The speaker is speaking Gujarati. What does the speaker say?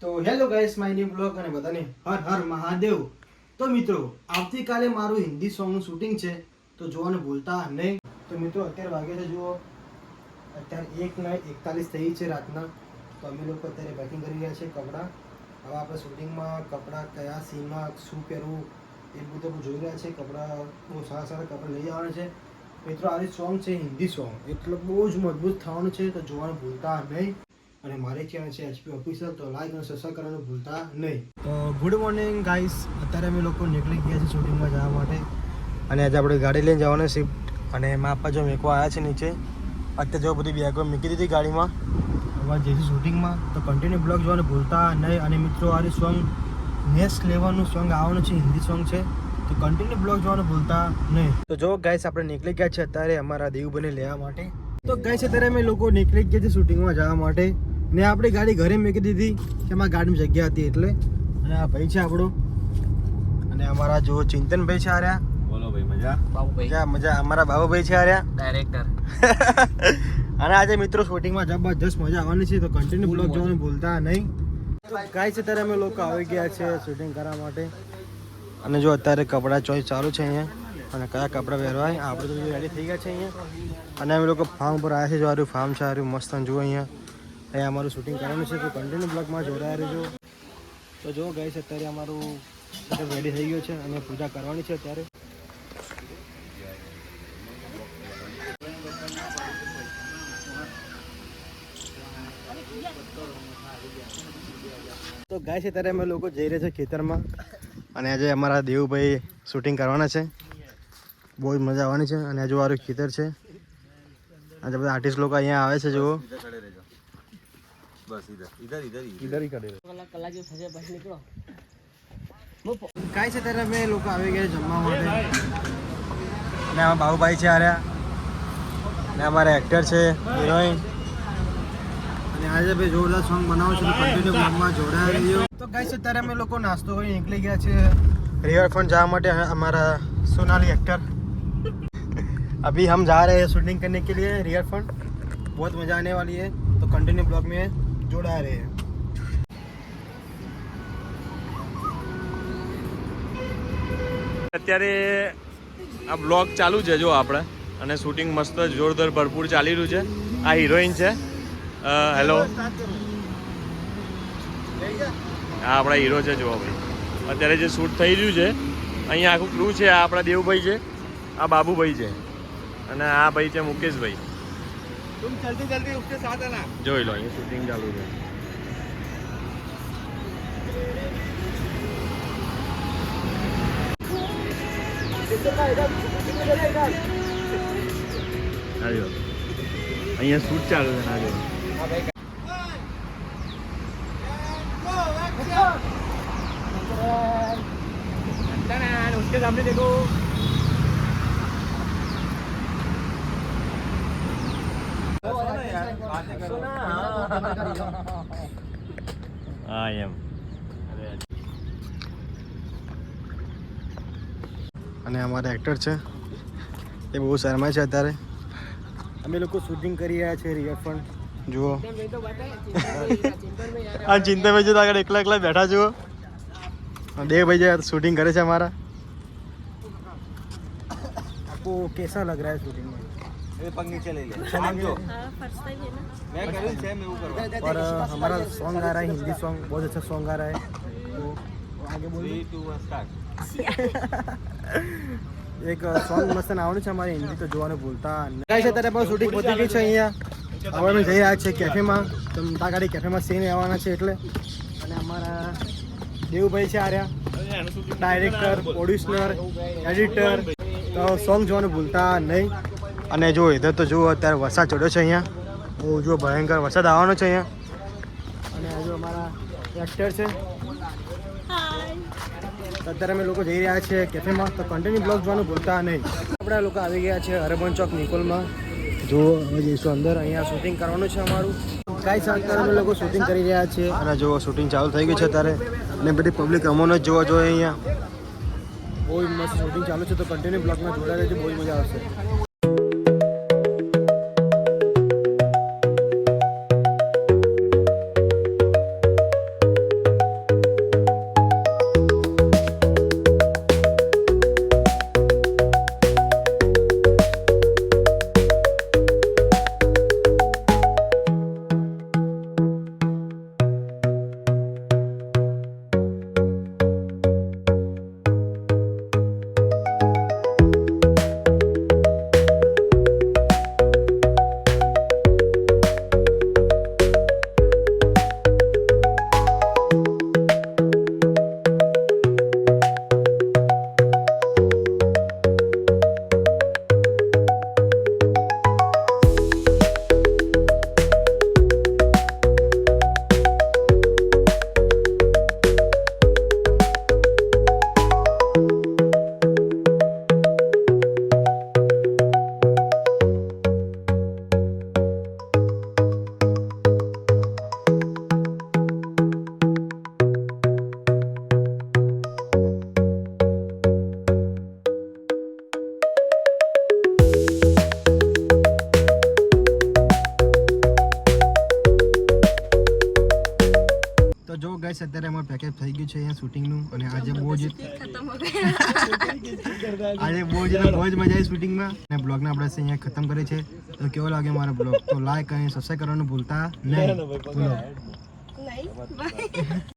તો hello guys, my new blog અને બધાને હર હર મહાદેવ. તો મિત્રો, આવતીકાલે મારું હિન્દી સોંગનું શૂટિંગ છે, તો જોવાનું ભૂલતા નહીં. તો મિત્રો, અત્યારે વાગે છે જુઓ, અત્યારે 1:41 થઈ છે રાતના. તો અમે લોકો અત્યારે પેકિંગ કરી રહ્યા છે કપડાં. હવે આપણે શૂટિંગમાં કપડાં કયા સીનમાં શું પહેરવું એ બધું જોઈ રહ્યા છે. કપડાં બહુ સારા સારા કપડાં લઈ આવવાના છે. મિત્રો, આ સોંગ છે હિન્દી સોંગ, એટલે બહુ જ મજબૂત થવાનું છે, તો જોવાનું ભૂલતા નહીં. અને મારી ચેનલ છે HP ઓફિશિયલ, તો લાઈક અને સબસ્ક્રાઇબ કરવાનું ભૂલતા નહીં. તો ગુડ મોર્નિંગ ગાઈસ, અત્યારે અમે લોકો નીકળી ગયા છીએ શૂટિંગમાં જવા માટે. અને આજે આપણે ગાડી લઈને જવાના શિફ્ટ, અને એમાં આપવા જો મેકવા આવ્યા છે નીચે. અત્યારે જો બધી બેગો મૂકી દીધી ગાડીમાં. હવે જઈશું શૂટિંગમાં, તો કન્ટિન્યુ બ્લોગ જોવાનું ભૂલતા નહીં. અને મિત્રો, આ સોંગ નેક્સ્ટ લેવલનું સોંગ આવવાનું છે, હિન્દી સોંગ છે, તો કન્ટિન્યુ બ્લોગ જોવાનું ભૂલતા નહીં. તો જો ગાઈસ, આપણે નીકળી ગયા છે અત્યારે અમારા દેવુભાઈને લેવા માટે. તો ગાઈસ, અત્યારે અમે લોકો નીકળી ગયા છે શૂટિંગમાં જવા માટે. ને આપણી ગાડી ઘરે મૂકી દીધી કે અમારા ગાડીમાં જગ્યા હતી એટલે. અને આ ભાઈ છે આપણો, અને અમારા જો ચિંતનભાઈ છે આર્યા. બોલો ભાઈ, મજા? મજા મજા. અમારા બાબુભાઈ છે આર્યા, ડાયરેક્ટર. અને આજે મિત્રો શૂટિંગમાં જબરજસ્ત મજા આવવાની છે, તો કન્ટિન્યુ બ્લોગ જોવાનું ભૂલતા નહીં. તો ગાઈસ, અત્યારે અમે લોકો આવી ગયા છે શૂટિંગ કરવા માટે. અને જો અત્યારે કપડાં ચોઈસ ચાલુ છે અહીંયા, અને કયા કપડાં પહેરવાય આપણે તો રેડી થઈ ગયા છે અહીંયા. અને અમે લોકો ફાર્મ પર આવ્યા છે. જો આરું ફાર્મ છે, આરું મસ્ત જુઓ અહીંયા. અહીંયા અમારું શૂટિંગ કરવાનું છે, તો કન્ટિન્યુ બ્લોગમાં જોડાયા રહેજો. તો જો ગાઈસ, અત્યારે અમારું રેડી થઈ ગયું છે અને પૂજા કરવાની છે અત્યારે. તો ગાઈસ, અત્યારે અમે લોકો જઈ રહ્યા છે ખેતરમાં. અને આજે અમારા દેવુભાઈ શૂટિંગ કરવાના છે, બહુ જ મજા આવવાની છે. અને હજુ મારું ખેતર છે, આજે બધા આર્ટિસ્ટ લોકો અહીંયા આવે છે. જુઓ, બસ ઇધર ગાઈસ, અત્યારે અમે લોકો આવી ગયા જમવા માટે. અને આમાં બાબુભાઈ છે આર્યા, અને અમારા એક્ટર છે, હિરોઈન. અને આજે ભાઈ જોરદાર સોંગ બનાવો છે, તો કન્ટિન્યુ બ્લોગમાં જોડાયા રહીજો. તો ગાઈસ, અત્યારે અમે લોકો નાસ્તો કરી નીકળી ગયા છે રિવરફ્રન્ટ જવા માટે. हमारा सोनाली एक्टर अभी हम जा रहे हैं शूटिंग करने के लिए रिवरफ्रंट. बहुत मज़ा आने वाली है, तो कंटिन्यू ब्लॉग में जोड़ा रहे हैं. અત્યારે આ બ્લોગ ચાલુ છે જો આપણે, અને શૂટિંગ મસ્ત જોરદાર ભરપૂર ચાલી રહ્યું છે. આ હિરોઈન છે, હેલો, આ આપણા હીરો છે. જુઓ ભાઈ, અત્યારે જે શૂટ થઈ રહ્યું છે અહીંયા આખું ક્રૂ છે. આ આપણા દેવુભાઈ છે, આ બાબુભાઈ છે, અને આ ભાઈ છે મુકેશભાઈ. જોઈ લો, અહીંયા શૂટિંગ ચાલુ છે. અહીંયા શૂટ ચાલુ છે. ના જો उसके सामने देखो. I am. અને અમારા એક્ટર છે, એ બહુ શરમાય છે અત્યારે. અમે લોકો શૂટિંગ કરી રહ્યા છે રિવરફ્રન્ટ. જુઓ, આ ચિંતાભાઈ છે તો આગળ એકલા એકલા બેઠા જુઓ. દેવભાઈ જે शूटिंग करे છે हमारा. आपको कैसा लग रहा है शूटिंग में? पग नीचे ले ले. और हमारा सॉन्ग आ रहा है हिंदी सॉन्ग, बहुत अच्छा सॉन्ग आ रहा है. तो आगे बोलिए. એક સોંગ મસ્ત આવવાનું છે અમારે હિન્દી, તો જોવાનું ભૂલતા નહીં. ગાઈસ, અત્યારે પણ શૂટિંગ પતી ગઈ છે અહીંયા. હવે અમે જઈ રહ્યા છીએ કેફેમાં. તો તાગાડી કેફેમાં સીન આવવાના છે એટલે. અને અમારા દેવુભાઈ છે આર્યા, ડાયરેક્ટર, પ્રોડ્યુસર, એડિટર. તો સોંગ જોવાનું ભૂલતા નહીં. અને જો ઇધર તો જુઓ, અત્યારે વરસાદ ચડ્યો છે અહીંયા. બહુ જો ભયંકર વરસાદ આવવાનો છે અહીંયા. અને આ જો અમારા એક્ટર છે. અત્યારે અમે લોકો જઈ રહ્યા છીએ કેફેમાં, તો કન્ટિન્યુ બ્લોગ જોવાનું ભૂલતા નહીં. આપણે લોકો આવી ગયા છે અરબન ચોક નિકોલમાં. જો હવે જઈશું અંદર, અહીંયા શૂટિંગ કરવાનું છે અમારું. ગાઈસ, અત્યારે અમે લોકો શૂટિંગ કરી રહ્યા છીએ. અને જો શૂટિંગ ચાલુ થઈ ગયું છે અત્યારે, અને બધી પબ્લિક અમોને જ જોવા જોઈએ અહીંયા. બહુ મસ્ત શૂટિંગ ચાલુ છે, તો કન્ટિન્યુ બ્લોગમાં જોડાઈ રહેજો, બહુ મજા આવશે. જો ગાઈસ અત્યારે અમારું પેકેજ થઈ ગયું છે અહીંયા શૂટિંગનું અને આજે બહુ જ खत्म हो गया આજે બહુ જ મજા આવી શૂટિંગમાં અને બ્લોગને આપણે અહીંયા ખતમ કરીએ છે તો કેવો લાગે મારો બ્લોગ તો લાઈક અને સબસ્ક્રાઈબ કરવાનું ભૂલતા નહીં. नहीं बाय